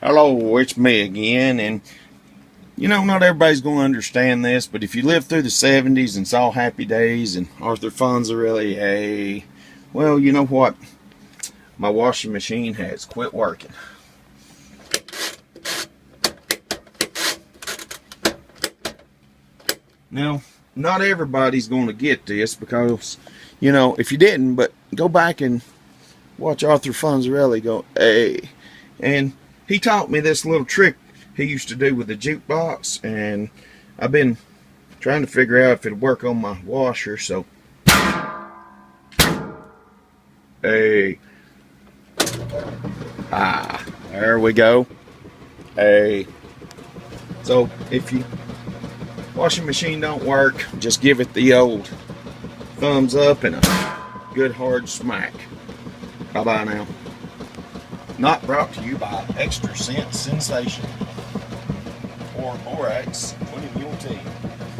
Hello, it's me again, and not everybody's going to understand this, but if you lived through the 70s and saw Happy Days and Arthur Fonzarelli, hey, well, you know what? My washing machine has quit working. Now, not everybody's going to get this because, if you didn't, but go back and watch Arthur Fonzarelli go, hey, and he taught me this little trick he used to do with the jukebox, and I've been trying to figure out if it'd work on my washer. So, hey, there we go. Hey, so if your washing machine don't work, just give it the old thumbs up and a good hard smack. Bye bye now. Not brought to you by Extra Scent Sensation or Borax 20 Mule Tea.